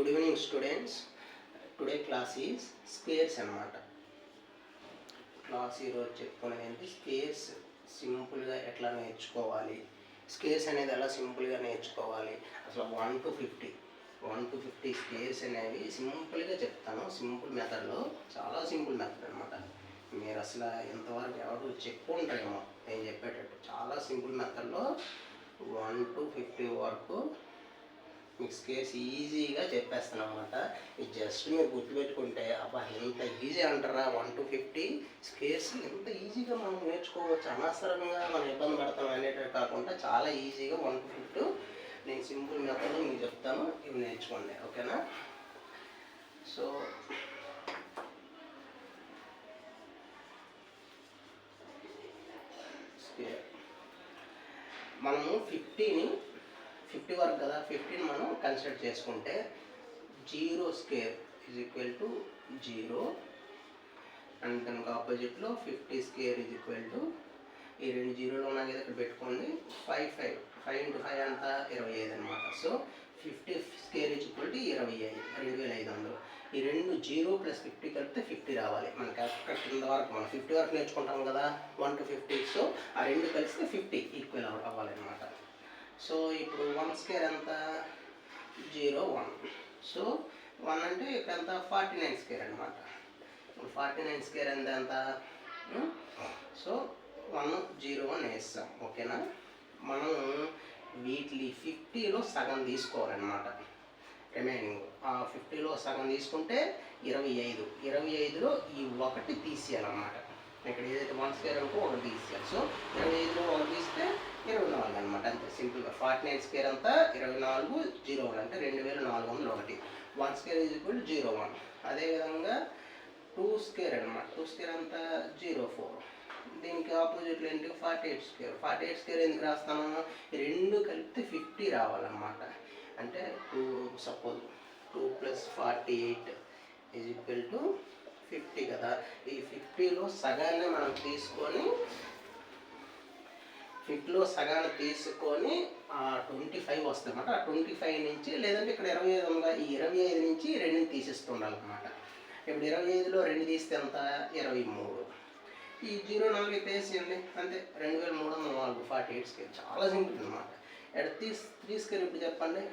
Good evening students. Today class is squares అన్నమాట. Class ఈరోజు చెప్పుకునేది ఏంటి, స్క్వేర్స్ సింపుల్గా ఎట్లా నేర్చుకోవాలి, స్క్వేర్స్ అనేది ఎలా సింపుల్గా నేర్చుకోవాలి, అసలు 1 to 50 స్క్వేర్స్ అనేవి సింపుల్గా చెప్తాను. సింపుల్ మెథడ్లో, చాలా సింపుల్ మెథడ్ అనమాట. మీరు అసలు ఎంతవరకు ఎవరు చెప్పుకుంటారేమో నేను చెప్పేటట్టు. చాలా సింపుల్ మెథడ్లో 1 to 50 వరకు మీకు స్క్వేర్స్ ఈజీగా చెప్పేస్తాను అనమాట. ఇది జస్ట్ మీరు గుర్తుపెట్టుకుంటే అబ్బా ఎంత ఈజీ అంటారా, 1 to 50 స్క్వేర్స్ ఎంత ఈజీగా మనం నేర్చుకోవచ్చు, అనవసరంగా మనం ఇబ్బంది పడతాం అనేటట్టు కాకుండా చాలా ఈజీగా 1 to 50 నేను సింపుల్ మెథడ్ మీకు చెప్తాను, ఇవి నేర్చుకోండి, ఓకేనా. సో మనము 50 వరకు కదా, 50 మనం కన్సిడర్ చేసుకుంటే 0 square is equal to 0 and దానికి ఆపోజిట్లో 50 స్క్వేర్ ఈజ్ ఈక్వల్ టు, ఈ రెండు జీరోలు ఉన్నాయి కదా ఇక్కడ పెట్టుకోండి, 5 into 5 అంతా 25 అనమాట. So 50 square is equal to 25,500. ఈ రెండు 0 + 50 కలిపితే 50 రావాలి మనకి. అక్కడ కింద వరకు మనం 50 వరకు నేర్చుకుంటాం కదా, 1 to 50. సో ఆ రెండు కలిస్తే 50 ఈక్వల్ అవ్వాలన్నమాట. సో ఇప్పుడు 1 స్క్వేర్ ఎంత, 0 1. సో 1 అంటే ఇక్కడ ఎంత, 49 స్క్వేర్ అనమాట. 49 స్క్వేర్ ఎంత, సో 1 0 1 వేస్తాం, ఓకేనా. మనం వీటిని 50లో సగం తీసుకోవాలన్నమాట. రిమైనింగ్ ఆ 50లో సగం తీసుకుంటే 25లో ఈ 1 తీసేయాలన్నమాట. ఇక్కడ ఏదైతే 1 స్క్వేర్ అనుకో 1 తీసేయాలి. సో 25లో 1 తీస్తే 24 అనమాట, అంతే సింపుల్గా. 49 స్క్వేర్ అంతా 24, 0 1 అంటే 2401. 1 స్క్వేర్ ఈజ్ ఈక్వల్ టు 0 1. అదేవిధంగా 2 స్క్వేర్ అనమాట. 2 స్క్వేర్ అంతా 0 4. దీనికి ఆపోజిట్లో ఏంటి, 48 స్క్వేర్. 48 స్క్వేర్ ఎందుకు రాస్తాను, రెండు కలిపితే 50 రావాలన్నమాట. అంటే 2 + 48 ఈజ్ ఈక్వల్ టు 50 కదా. ఈ 50లో సగాన్ని మనం తీసుకొని, 50లో సగాన్ని తీసుకొని ఆ 25 వస్తుంది అనమాట. ఆ 25 నుంచి, లేదంటే ఇక్కడ 25 ఉందా, ఈ 25 నుంచి 2 తీసేస్తుండాలన్నమాట. ఇప్పుడు 25లో 2 తీస్తే ఎంత, 23. ఈ 0 4 వేసేయండి, అంతే 2304. 48 స్క్వేర్ చాలా సింపుల్ అనమాట. ఇక్కడ 3 స్క్వేర్ ఇప్పుడు చెప్పండి,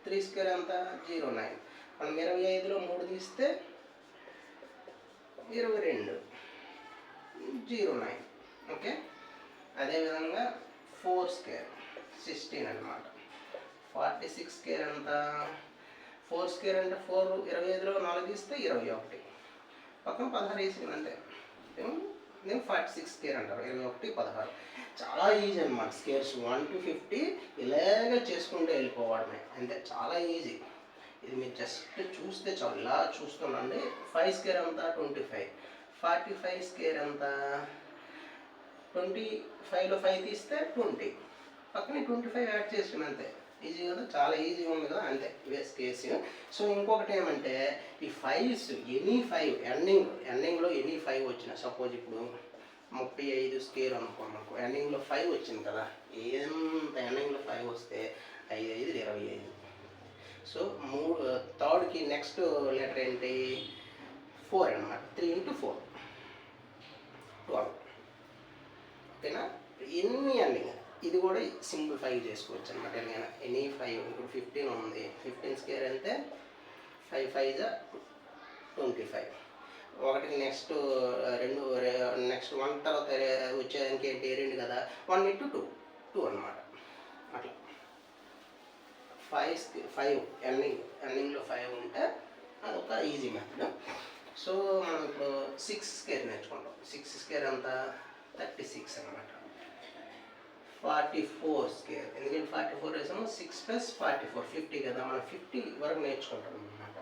3 స్క్వేర్ అంతా 0 9. మనం 25లో 3 తీస్తే 22 0 9, ఓకే. అదేవిధంగా 4 స్క్వేర్ 16 అనమాట. 46 స్క్వేర్ అంతా, 4 స్క్వేర్ అంటే 4, 25లో 4 తీస్తే 21, పక్కన 16 వేసింది అంతే. నేను 46 స్క్వేర్ అంటారు, 21 16. చాలా ఈజీ అనమాట స్క్వేర్స్. 1 to 50 ఇలాగ చేసుకుంటూ వెళ్ళిపోవడమే, అంతే, చాలా ఈజీ. ఇది మీరు జస్ట్ చూస్తే చాలు, ఇలా చూస్తున్నాండి. 5 స్క్వేర్ అంతా 25. 45 స్క్వేర్ అంతా 25లో 5 తీస్తే 20, పక్కన 25 యాడ్ చేసాను, అంతే. ఈజీ కదా, చాలా ఈజీగా ఉంది కదా, అంతే ఇవే స్క్వేర్స్. సో ఇంకొకటి ఏమంటే, ఈ 5s ఎనీ 5 ఎండింగ్లో ఎనీ 5 వచ్చిన, సపోజ్ ఇప్పుడు 35 స్క్వేర్ అనుకో, మనకు ఎండింగ్లో 5 వచ్చింది కదా, ఎంత ఎండింగ్లో 5 వస్తే 5 5 25. సో థర్డ్కి నెక్స్ట్ లెటర్ ఏంటి, 4 అనమాట. 3 into 4 12, ఓకేనా. ఎన్ని ఎండింగ్, ఇది కూడా సింప్లిఫై చేసుకోవచ్చు అనమాట. ఎనీ 5, ఇప్పుడు 15 ఉంది, 15 స్క్వేర్ అంటే 5 5 25. ఒకటి నెక్స్ట్ 2, నెక్స్ట్ 1 తర్వాత వచ్చేదానికి ఏంటి, 2 కదా, 1 into 2 అనమాట. అట్లా 5 ఎండింగ్లో 5 ఉంటే అదొక ఈజీ మెథడ్. సో మనం ఇప్పుడు 6 స్క్వేర్ నేర్చుకుంటాం. 6 స్క్వేర్ అంతా 36 అనమాట. 44 స్క్వేర్, ఎందుకంటే 44 వేసాము, 6 + 44 50 కదా, మనం 50 వరకు నేర్చుకుంటాం అనమాట.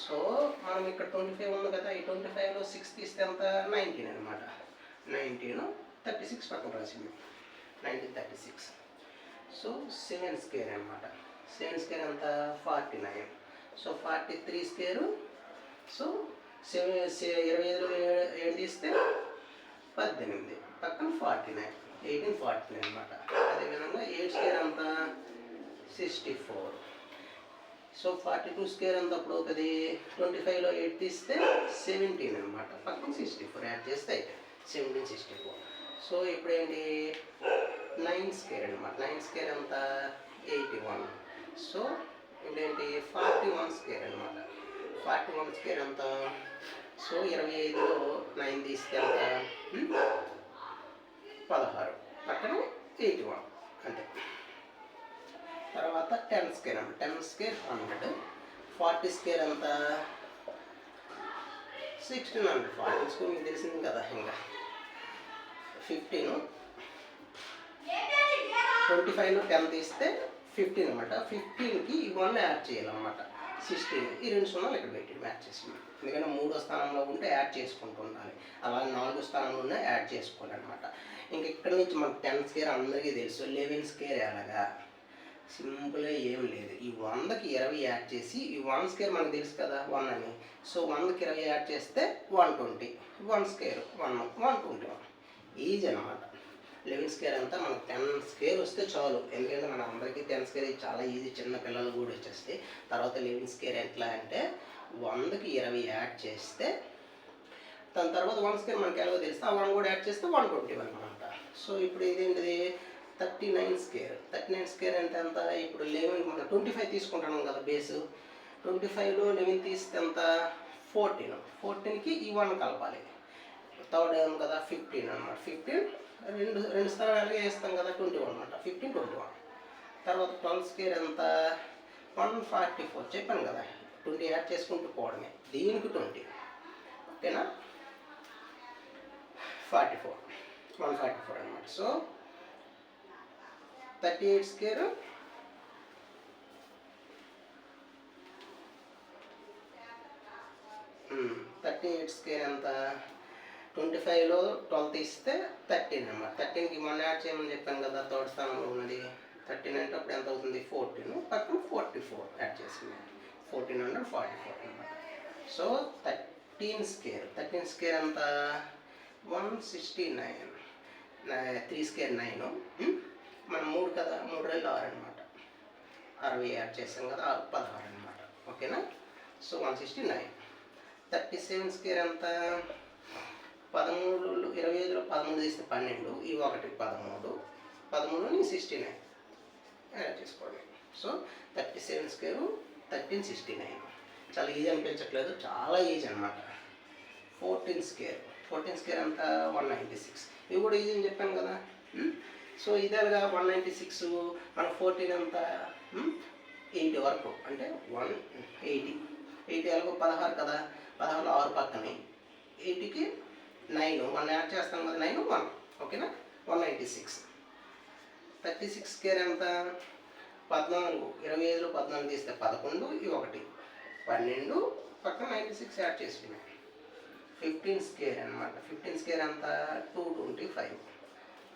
సో మనం ఇక్కడ 25 ఉంది కదా, ఈ 25లో 6 తీస్తే ఎంత, 19 అనమాట. 19 36 పక్కన రాసింది, 1936. సో 7 స్క్వేర్ అనమాట. 7 స్క్వేర్ అంతా 49. సో 43 స్క్వేరు, సో 25లో 7 తీస్తే 18, పక్కన 49 1849 అనమాట. అదేవిధంగా 8 స్క్వేర్ అంతా 64. సో 42 స్క్వేర్ ఎంత అప్పుడు అవుతుంది? 25లో 8 తీస్తే 17 అనమాట. పక్కన 64 యాడ్ చేస్తే 17, 64. సో ఇప్పుడు ఏంటి 9 స్క్వేర్ అనమాట. 9 స్క్వేర్ ఎంత? 81. సో ఇప్పుడేంటి 41 స్క్వేర్ అనమాట. 41 స్క్వేర్ ఎంత? సో 25లో 9 తీస్తే ఎంత? 16. పక్కన 81 అంతే. తర్వాత 10 స్క్వేర్ అన్నమాట. 10 స్క్వేర్ 100. 40 స్క్వేర్ ఎంత? 1600. 40 స్క్వేర్ మీకు తెలిసింది కదా. ఇంకా 15. 25లో 10 తీస్తే 15 అనమాట. 15కి ఈ 1 యాడ్ చేయాలన్నమాట. 16. ఈ 2 సున్నాలు ఇక్కడ పెట్టి మ్యాచ్ చేసి, ఎందుకంటే 3వ స్థానంలో ఉంటే యాడ్ చేసుకుంటూ ఉండాలి. అలాగే 4వ స్థానంలో ఉన్న యాడ్ చేసుకోవాలన్నమాట. ఇంక ఇక్కడ నుంచి మనకు 10 స్క్వేర్ అందరికీ తెలుసు. 11 స్క్వేర్ ఎలాగా? సింపుల్గా ఏం లేదు. ఈ 100కి 20 యాడ్ చేసి, ఈ 1 స్క్వేర్ మనకు తెలుసు కదా 1 అని. సో 100కి 20 యాడ్ చేస్తే 120. 1 స్క్వేర్ 121. ఈజీ అనమాట. 11 స్క్వేర్ అంతా మనకు 10 స్క్వేర్ వస్తే చాలు. ఎందుకంటే మన అందరికీ 10 స్క్వేర్ చాలా ఈజీ. చిన్న పిల్లలు కూడా వచ్చేస్తాయి. తర్వాత 11 స్క్వేర్ ఎట్లా అంటే 100కి 20 యాడ్ చేస్తే, దాని తర్వాత 1 స్క్వేర్ మనకి ఎలాగో తెలిస్తే ఆ 1 కూడా యాడ్ చేస్తే 121 అనమాట. సో ఇప్పుడు ఇదేంటిది 39 స్క్వేర్. 39 స్క్వేర్ అంటే ఎంత? ఇప్పుడు 11 మనం 25 తీసుకుంటాం కదా బేసు. 25లో 11 తీస్తే ఎంత? 14. 14కి ఈ 1 కలపాలి. థర్డ్ ఏం కదా 15 అనమాట. 15 రెండు స్థానాలు వేస్తాం కదా 21 అనమాట. 15, 21. తర్వాత 12 స్క్వేర్ ఎంత? 144. చెప్పాను కదా 20 యాడ్ చేసుకుంటూ పోవడమే. దీనికి 20. ఓకేనా? 44. 144 అనమాట. సో 38 స్క్వేర్ 38 స్క్వేర్ ఎంత? 25లో 12 తీస్తే 13 అనమాట. 13కి 1 యాడ్ చేయమని చెప్పాను కదా థర్డ్ స్థానంలో ఉన్నది. 13 అంటే అప్పుడు ఎంత అవుతుంది? 14. పక్కన 44 యాడ్ చేసింది. 1444 అనమాట. So 13 square. 13 స్క్వేర్ ఎంత? 169. 3 స్క్వేర్ 9. మనం 3 కదా, 3 2 6 అనమాట. 60 యాడ్ చేసాం కదా 16 అనమాట. ఓకేనా? సో 169. 37 స్క్వేర్ ఎంత? 13 25లో 13 తీస్తే 12. ఈ 1 13. 13ని 69 యాడ్ చేసుకోండి. So 37 square 1369. చాలా ఈజీ అనిపించట్లేదు, చాలా ఈజీ అనమాట. 14 స్క్వేర్. 14 స్క్వేర్ అంతా 196. ఇవి కూడా ఈజీ అని చెప్పాను కదా. సో ఇదేగా 196 మన 14 అంతా 80 వరకు అంటే 180. 80 ఎలాగో 16 కదా, 16లో 6 పక్కనే 80కి 9 1 యాడ్ చేస్తాం కదా 9 1. ఓకేనా? 196. 36 స్క్వేర్ ఎంత? 14. 25లో 14 తీస్తే 11. ఈ 1 12 పక్కన 96 యాడ్ చేసుకున్నాం. 15 స్క్వేర్ అనమాట. 15 స్క్వేర్ అంతా 225.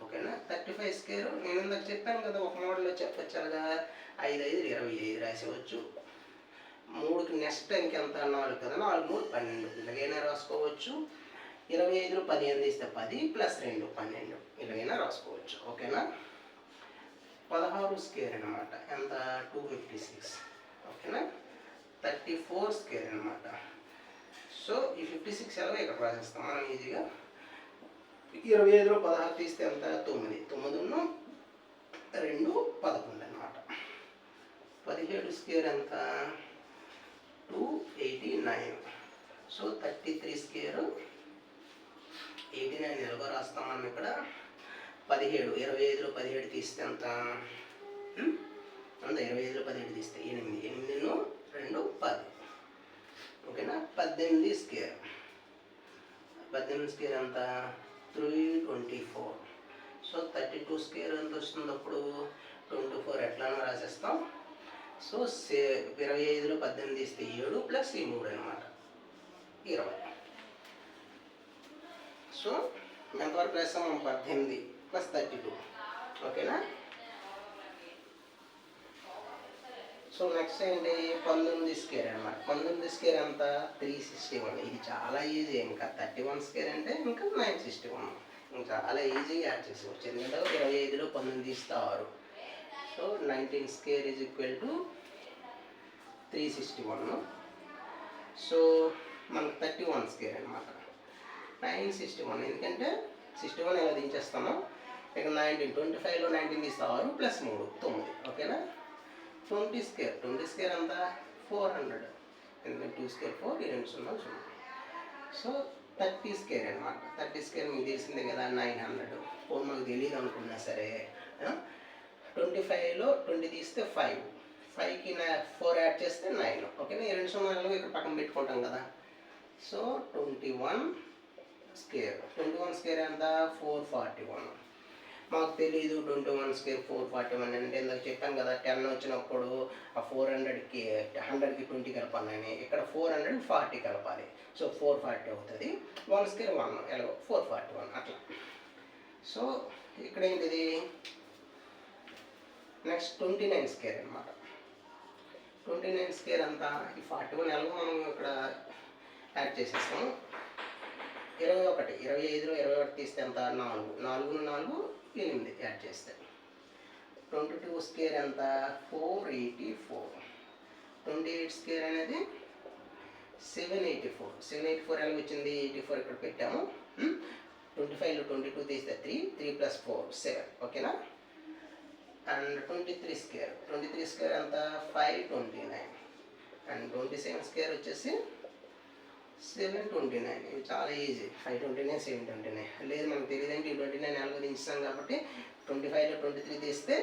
ఓకేనా? 35 స్క్వేర్ నేను ఇందాక చెప్పాను కదా ఒక మోడల్లో చెప్పచ్చు. అలాగా 5 5 25 రాసేవచ్చు. 3కి నెక్స్ట్ టైంకి ఎంత? 4 కదా, 4 3 12 ఇలాగైనా రాసుకోవచ్చు. 25లో 15 తీస్తే 10 ప్లస్ 2 12 ఇలాగైనా రాసుకోవచ్చు. ఓకేనా? 16 స్క్వేర్ అనమాట. ఎంత? 256. ఓకేనా? 34 స్క్వేర్ అనమాట. సో ఈ 56 ఎలాగో ఇక్కడ రాసేస్తాం మనం ఈజీగా. 25లో 16 తీస్తే ఎంత? 9. 9 2 11 అనమాట. 17 స్క్వేర్ ఎంత? 289. సో 33 స్క్వేర్ 89 ఎలాగో రాస్తాం మనం ఇక్కడ. 17 25లో 17 తీస్తే ఎంత? 25లో 17 తీస్తే 8. 8 2 10. ఓకేనా? 18 స్క్వేర్. 18 స్క్వేర్ ఎంత? 324. సో 32 స్క్వేర్ ఎంత వస్తుంది అప్పుడు? 24 ఎట్లానో రాసేస్తాం. సో 25లో 18 తీస్తే 7 ప్లస్ ఈ 3 అనమాట 20. సో ఎంతవరకు వేస్తాం మనం? 18 ప్లస్ 32. ఓకేనా? సో నెక్స్ట్ ఏంటి? 19 స్క్వేర్ అనమాట. 19 స్క్వేర్ అంతా 361. ఇది చాలా ఈజీ. ఇంకా 31 స్క్వేర్ అంటే ఇంకా 961. ఇంకా చాలా ఈజీగా యాడ్ చేసుకోవచ్చు. ఎందుకంటే 25లో 19 తీస్తే 6. So 19 square is equal to 361. So మనకు 31 స్క్వేర్ అనమాట. 961, ఎందుకంటే 61 ఎలా దించేస్తాము, ఇక 19, 25లో 19 తీస్తే 6 + 3 9. ఓకేనా. 20 స్క్వేర్ అంతా 400, ఎందుకంటే 2 స్క్వేర్ 4, ఈ 2 0 0. సో 30 స్క్వేర్ అనమాట. 30 స్క్వేర్ మీకు తెలిసిందే కదా, 900. మాకు తెలియదు అనుకున్నా సరే, 25లో 20 తీస్తే 5, 5కి 4 యాడ్ చేస్తే 9. ఓకేనా. ఈ 2 0 ఇక్కడ పక్కన పెట్టుకుంటాం కదా. సో 21 స్క్వేర్ ఎంత, 441. మాకు తెలీదు 21 స్క్వేర్ 441 అంటే, ఇందాక చెప్పాను కదా 10 వచ్చినప్పుడు ఆ 400కి 100కి 20 కలపాలని, ఇక్కడ 440 కలపాలి. సో 440 అవుతుంది. 1 స్క్వేర్ 1, ఎలాగో 441 అట్లా. సో ఇక్కడ ఏంటిది, నెక్స్ట్ 29 స్క్వేర్ అనమాట. 29 స్క్వేర్ అంతా ఈ 41 ఎలాగో మనం ఇక్కడ యాడ్ చేసేస్తాము. 21, 25లో 21 తీస్తే ఎంత, 4, 4 4 8 యాడ్ చేస్తే 22 స్క్వేర్ ఎంత, 484. 28 స్క్వేర్ అనేది 784. 784 ఎలా వచ్చింది, 84 ఇక్కడ పెట్టాము. 25లో 22 తీస్తే 3 + 4 7. ఓకేనా. అండ్ 23 స్క్వేర్ ఎంత, 529. అండ్ 27 స్క్వేర్ వచ్చేసి 729. ఇది చాలా ఈజీ. 529 729. లేదు మనకు తెలియదంటే ఈ 29 ఎలాగో దించాం కాబట్టి 25లో 23 తీస్తే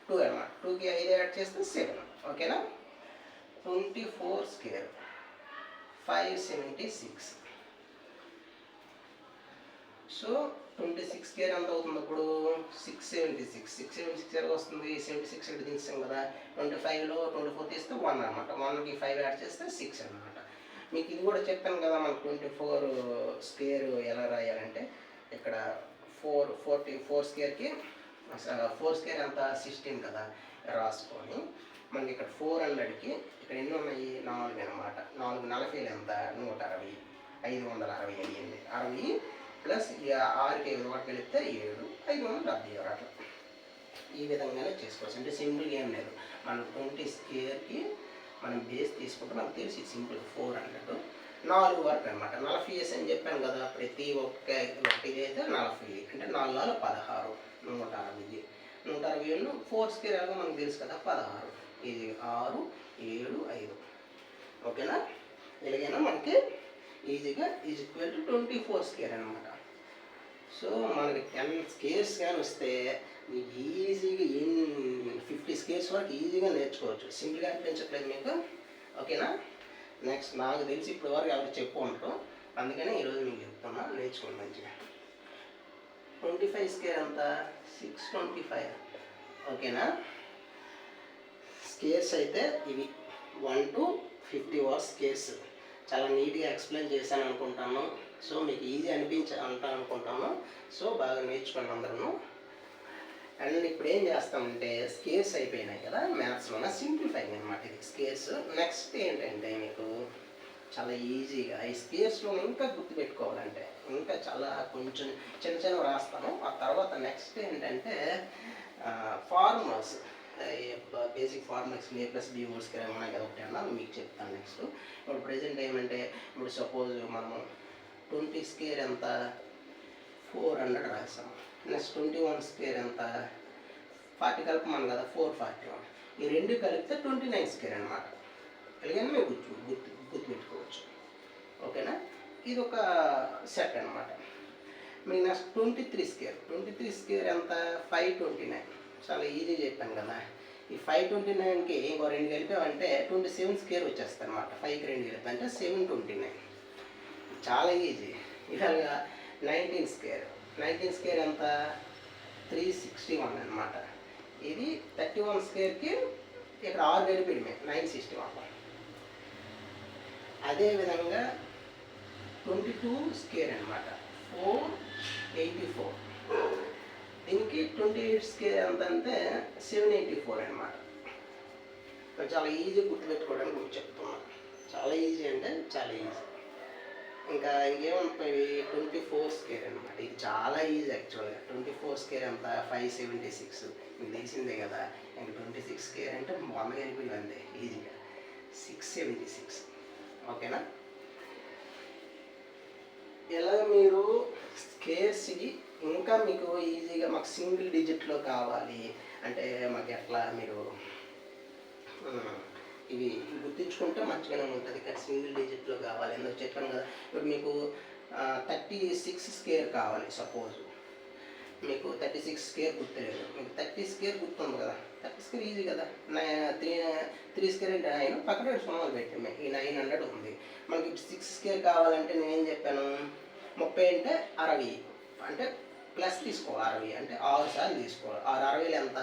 2 అనమాట. 2కి 5 యాడ్ చేస్తే 7. ఓకేనా. 24 స్క్వేర్ 576. సో 26 స్క్వేర్ ఎంత అవుతుంది అప్పుడు, 676. 676 ఎలాగ వస్తుంది, 76 ఇక్కడ దించాం కదా. 25లో 24 తీస్తే 1 అనమాట. 1కి 5 యాడ్ చేస్తే 6 అనమాట. మీకు ఇది కూడా చెప్పాను కదా, మనకు 24 స్క్వేర్ ఎలా రాయాలంటే, ఇక్కడ 4 స్క్వేర్కి 4 స్క్వేర్ అంతా 16 కదా రాసుకొని, మనకి ఇక్కడ 400కి ఇక్కడ ఎన్ని ఉన్నాయి, 4 అనమాట. 4 40 ఎంత, 160. 560 అయ్యింది. 60 ప్లస్ 6కి 1 కలిపితే 7, 570 అట్లా. ఈ విధంగానే చేసుకోవచ్చు. అంటే సింపుల్ ఏం లేదు. మనం 20 స్క్వేర్కి మనం బేస్ తీసుకుంటే మనకు తెలిసి సింపుల్ 400, 4 వరకు అనమాట. 40 అని చెప్పాను కదా, ప్రతి ఒక్కటి అయితే 40 అంటే 4 4 16, 160. 160 4 స్క్వేర్ ఎలాగో మనకు తెలుసు కదా, 16. ఇది 6 7 5. ఓకేనా. ఇలాగైనా మనకి ఈజీగా ఈక్వల్ టు 24 స్క్వేర్ అనమాట. సో మనకి 10 స్క్వేర్స్ కానీ వస్తే మీకు ఈజీగా 50 స్క్వేర్స్ వరకు ఈజీగా నేర్చుకోవచ్చు. సింపుల్గా అనిపించట్లేదు మీకు. ఓకేనా. నెక్స్ట్ నాకు తెలిసి ఇప్పటి వరకు ఎవరు చెప్పు ఉంటారు, అందుకని ఈరోజు మీకు చెప్తున్నా, నేర్చుకోండి మంచిగా. 25 స్క్వేర్ అంతా 625. ఓకేనా. స్క్వేర్స్ అయితే ఇవి 1 to 50 వాట్స్ స్క్వేర్స్. చాలా నీట్గా ఎక్స్ప్లెయిన్ చేశాను అనుకుంటాను. సో మీకు ఈజీ అంటాను అనుకుంటాను. సో బాగా నేర్చుకోండి అందరూ. అండ్ ఇప్పుడు ఏం చేస్తామంటే, స్క్వేర్స్ అయిపోయినాయి కదా మ్యాథ్స్లోన, సింప్లిఫైయింగ్ అనమాట ఇది స్క్వేర్స్. నెక్స్ట్ ఏంటంటే మీకు చాలా ఈజీగా ఈ స్క్వేర్స్లో ఇంకా గుర్తుపెట్టుకోవాలంటే, ఇంకా చాలా కొంచెం చిన్న రాస్తాను. ఆ తర్వాత నెక్స్ట్ ఏంటంటే ఫార్ములాస్, బేసిక్ ఫార్ములాస్ a+b² ఉన్నాయి కదా, ఒకటి అన్నా మీకు చెప్తాను నెక్స్ట్. ఇప్పుడు ప్రెజెంట్ ఏమంటే, ఇప్పుడు సపోజ్ మనము 20 స్క్వేర్ ఎంత, 400 రాసాం. నెక్స్ట్ 21 స్క్వేర్ ఎంత, 40 కలపమని కదా, 441. ఈ రెండు కలిపితే 29 స్క్వేర్ అనమాట. ఎలాగైనా మీరు గుర్తుపెట్టుకోవచ్చు. ఓకేనా. ఇది ఒక సెట్ అనమాట. మీకు నెక్స్ట్ 23 స్క్వేర్ ఎంత, 529. చాలా ఈజీ చెప్పాను కదా. ఈ 529కి ఇంకో 2 కలిపామంటే 27 స్క్వేర్ వచ్చేస్తుంది అనమాట. 5కి 2 కలిపి అంటే 729. చాలా ఈజీ. ఇలాగా 19 స్క్వేర్ ఎంత, 361 అనమాట. ఇది 31 స్క్వేర్కి ఇక్కడ 6 కలిపిడమే 961. అదేవిధంగా 22 స్క్వేర్ అనమాట, 484. దీనికి 28 స్క్వేర్ ఎంత అంటే 784 అనమాట. చాలా ఈజీ గుర్తుపెట్టుకోవడానికి మీకు చెప్తున్నాను. చాలా ఈజీ అంటే చాలా ఈజీ. ఇంకా ఇంకేముంటాయి, 24 స్క్వేర్ అనమాట. ఇది చాలా ఈజీ యాక్చువల్గా. 24 స్క్వేర్ ఎంత, 576. మీకు తెలిసిందే కదా. ఇంకా 26 స్క్వేర్ అంటే 100 కలిపి అంతే ఈజీగా. 676. ఓకేనా? ఇలా మీరు స్కేర్స్కి ఇంకా మీకు ఈజీగా మాకు సింగిల్ డిజిట్లో కావాలి అంటే మాకు ఎట్లా మీరు ఇవి గుర్తించుకుంటే మంచిగానే ఉంటుంది. కానీ సింగిల్ డిజిట్లో కావాలి ఎందుకు చెప్పాను కదా. ఇప్పుడు మీకు 36 స్క్వేర్ కావాలి. సపోజ్ మీకు 36 స్క్వేర్ గుర్తులేదు, మీకు 30 స్క్వేర్ గుర్తుంది కదా. 30 స్క్వేర్ ఈజీ కదా. 3 స్క్వేర్ అంటే 9, పక్కన సున్నాలు పెట్టాము. ఈ 900 ఉంది. మనకి 6 స్క్వేర్ కావాలంటే నేనేం చెప్పాను, 30 అంటే 60 అంటే ప్లస్ తీసుకోవాలి. 60 అంటే 6 సార్లు తీసుకోవాలి. 6 60 ఎంత,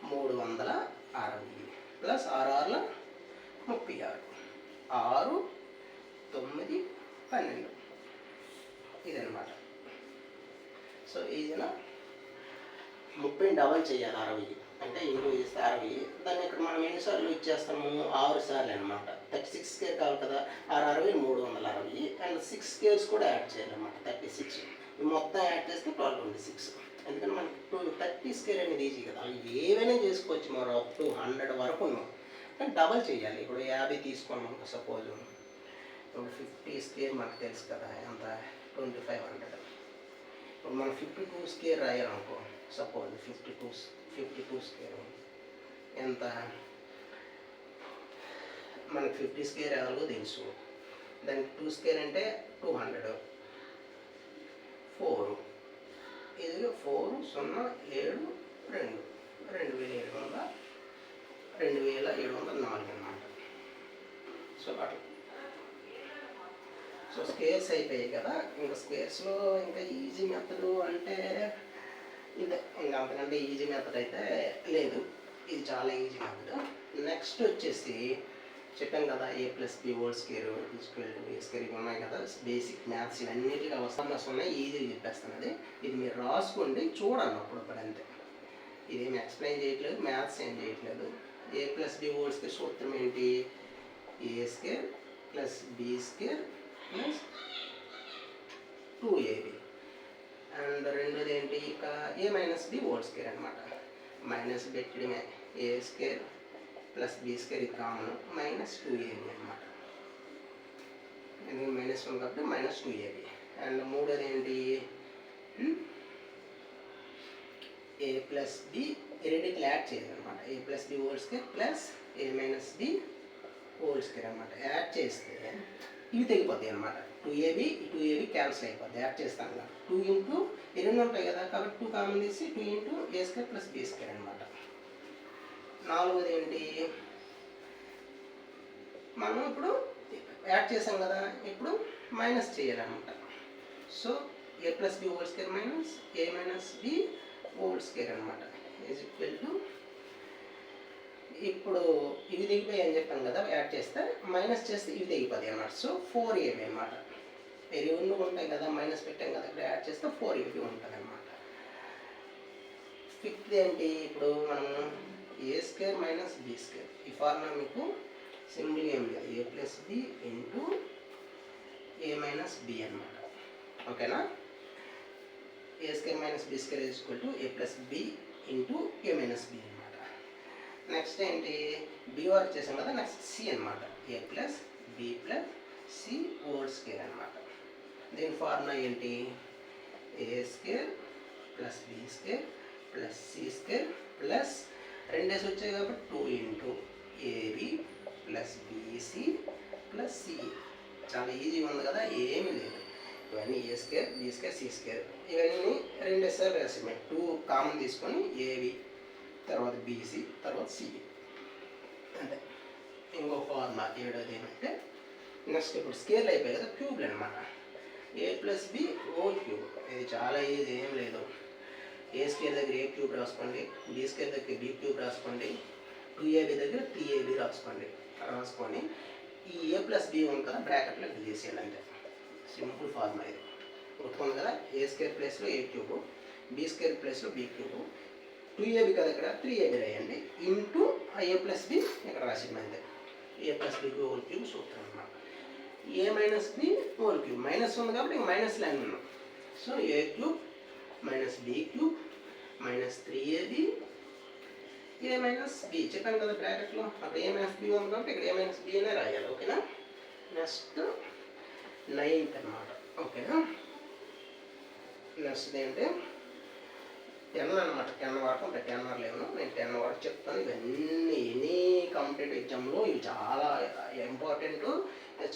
360 ప్లస్ 6 6 36, 6 9 12 ఇదనమాట. సో ఈజీనా 30 డబల్ చేయాలి. 60 అంటే ఇంటూ చేస్తే 60. దాన్ని ఇక్కడ మనం ఎన్నిసార్లు ఇచ్చేస్తాము, 6 సార్లు అనమాట. 36 స్క్వేర్ కావాలి కదా, 6 60 360 అండ్ 6 స్క్వేర్స్ కూడా యాడ్ చేయాలన్నమాట. 36 ఇవి మొత్తం యాడ్ చేస్తే 1226. ఎందుకంటే మనకి 30 స్క్వేర్ అనేది ఈజీ కదా. ఏవైనా చేసుకోవచ్చు మనం అప్ టు 100 వరకు ఉన్నాం. కానీ డబల్ చేయాలి. ఇప్పుడు 50 తీసుకున్నాం అనుకో సపోజ్. ఇప్పుడు 50 స్క్వేర్ మనకు తెలుసు కదా ఎంత, 2500. ఇప్పుడు మనం 52 స్క్వేర్ రాయాలనుకో సపోజ్. 52 స్క్వేర్ ఎంత, మనకి 50 స్క్వేర్ ఎవరికో తెలుసు. దానికి 2 స్క్వేర్ అంటే 200, 4 ఇది 4 0 7 2 2704 అన్నమాట. సో అట్లా. సో స్క్వేర్స్ అయిపోయాయి కదా. ఇంకా స్క్వేర్స్లో ఇంకా ఈజీ మెథడ్ అంటే ఇదే. ఇంకా అంతకంటే ఈజీ మెథడ్ అయితే లేదు. ఇది చాలా ఈజీ మెథడ్. నెక్స్ట్ వచ్చేసి చెప్పాను కదా, a+b² స్క్వేర్ ఇవి ఉన్నాయి కదా. బేసిక్ మ్యాథ్స్ ఇవన్నిటికీ అవసరం ఉన్నాయి. ఈజీగా చెప్పేస్తాను. ఇది మీరు రాసుకోండి, చూడండి అప్పుడప్పుడు అంతే. ఇదేమి ఎక్స్ప్లెయిన్ చేయట్లేదు, మ్యాథ్స్ ఏం చేయట్లేదు. a+b² సూత్రం ఏంటి, a² + b² + 2ab అండ్ రెండోది ఏంటి, ఇక a - b² అనమాట. మైనస్ పెట్టడమే. a² + b² ఇది కామన్, -2ab అనమాట. ఎందుకంటే -1 కాబట్టి -2ab. అండ్ మూడోది ఏంటి, a + b రెండింటిని యాడ్ చేయాలన్నమాట. a+b² + a - b² అనమాట. యాడ్ చేస్తే ఇవి తెగిపోతాయి అనమాట. 2ab క్యాన్సిల్ అయిపోద్ది. యాడ్ చేస్తాను కదా, 2 ఇంటూ ఈ రెండు ఉంటాయి కదా కాబట్టి 2 కామన్ తీసి 2 ఇంటూ a² + b² అనమాట. నాలుగోది ఏంటి, మనం ఇప్పుడు యాడ్ చేసాం కదా, ఇప్పుడు మైనస్ చేయాలన్నమాట. So a + b² - a - b² అనమాట ఈజ్ ఈక్వల్ టు, ఇప్పుడు ఇవి తెగిపోయాయి అని చెప్పాను కదా. యాడ్ చేస్తే మైనస్ చేస్తే ఇవి తెగిపోతాయి అన్నమాట. సో 4ab అనమాట. ఈ రెండు ఉంటాయి కదా, మైనస్ పెట్టాం కదా, ఇక్కడ యాడ్ చేస్తే 4ab ఉంటుంది అనమాట. ఫిఫ్త్ ఏంటి, ఇప్పుడు మనం a² - b². ఈ ఫార్ములా మీకు సింపుల్ ఏం లేదు, a + b into a - b అనమాట. ఓకేనా. a² - b² is equal to a + b into a - b అనమాట. నెక్స్ట్ ఏంటి, b వర్క్ చేసాం కదా, నెక్స్ట్ c అనమాట. a + b + c² అనమాట. దీని ఫార్ములా ఏంటి, a² + b² + c² ప్లస్ రెండేసి వచ్చాయి కాబట్టి 2 ఇంటూ ab + bc + c. చాలా ఈజీగా ఉంది కదా, ఏమీ లేదు. ఇవన్నీ a² b² c² ఇవన్నీ రెండేసార్లు రాసాము. 2 కామన్ తీసుకొని ab తర్వాత bc తర్వాత c అంతే. ఇంకో ఫార్ములా ఏడోది ఏమంటే, నెక్స్ట్ ఇప్పుడు స్కేల్ అయిపోయి కదా, క్యూబ్లు అనమాట. a + b² ఇది చాలా ఈజీ, ఏం లేదు. a² దగ్గర a³ రాసుకోండి, b² దగ్గర b³ రాసుకోండి, 2ab దగ్గర 3ab రాసుకొని ఈ a + b ఉంది కదా బ్రాకెట్లో తీసేయాలి అంతే. సింపుల్ ఫార్ములా ఇది. గుర్తుంది కదా, a² ప్లేస్లో a³, b² ప్లేస్లో b³, 2ab కదా ఇక్కడ 3ab రాయండి, ఇంటూ a + b ఇక్కడ రాసింది అంతే. a + b³ సూత్రం అన్నమాట. a - b³ మైనస్ ఉంది కాబట్టి మైనస్ లైన్ ఉన్నాం. సో a³ - b³ - 3ab ఏ మైనస్ బి చెప్పాను కదా బ్రాకెట్లో, అక్కడ ఏ మైనస్ బి ఉంది కాబట్టి ఇక్కడ ఏ మైనస్ బి అనే రాయాలి. ఓకేనా. నెక్స్ట్ 9th అనమాట. ఓకేనా. నెక్స్ట్ ఏంటంటే 10 అనమాట. 10 వాడుకుంటే 10 లేవు, నేను 10 వాడు చెప్తాను. ఇవన్నీ ఎనీ కాంపిటేటివ్ ఎగ్జామ్లో ఇవి చాలా ఇంపార్టెంట్,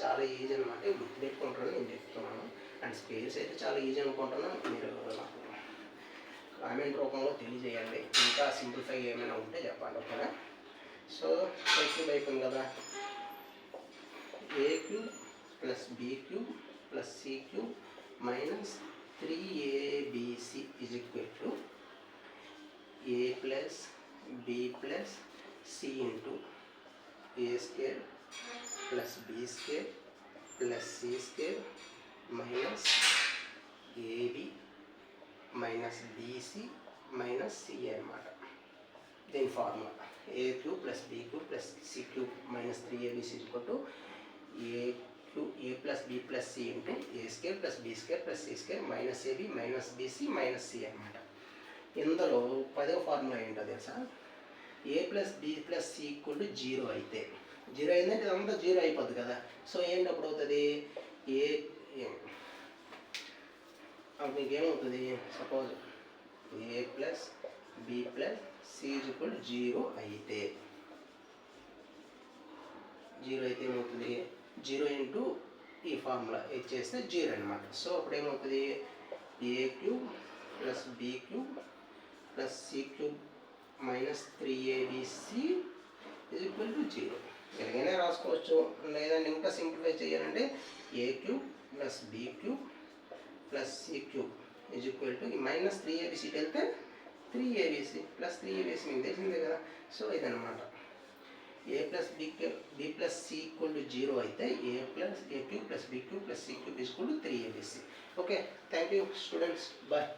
చాలా ఈజీ అనమాట. గుర్తుపెట్టుకుంటారని నేను చెప్తున్నాను. అండ్ స్పేస్ అయితే చాలా ఈజీ అనుకుంటున్నాను. మీరు నాకు కామెంట్ రూపంలో తెలియజేయండి. ఇంకా సింప్లిఫై ఏమైనా ఉంటే చెప్పండి. ఓకేనా. సో ఏ క్యూబ్ అయిపోయింది కదా. A cube plus B cube plus C cube minus 3abc is equal to a plus b plus c into a square plus b square plus c square minus ab minus bc minus c అనమాట. దీని formula a cube plus b cube plus c cube minus 3abc is equal to a plus b plus c into a square plus b square plus c square minus ab minus bc minus c అనమాట. ఇందులో 10వ formula ఏంటో తెలుసా. A plus B plus C equal to 0 అయితే, 0 అయిందంటే ఇదంతా 0 అయిపోద్ది కదా. సో ఏంటి అప్పుడు అవుతుంది, అప్పుడు మీకు ఏమవుతుంది, suppose a plus B plus C equal to 0 అయితే, 0 అయితే ఏమవుతుంది, 0 ఇంటూ ఈ ఫార్ములా ఇచ్చేస్తే 0 అనమాట. సో అప్పుడు ఏమవుతుంది, A cube plus B cube plus C cube minus 3abc is equal to 0. ఎలాగైనా రాసుకోవచ్చు, లేదంటే ఇంకా సింప్లిఫై చేయాలంటే A cube plus B cube plus C cube is equal to minus 3abcకి వెళ్తే 3abc ప్లస్ 3abc మీకు తెలిసిందే కదా. సో ఇదనమాట. A plus B plus C equal to 0 అయితే A cube plus B cube plus C cube is equal to 3abc. Okay, thank you students, bye.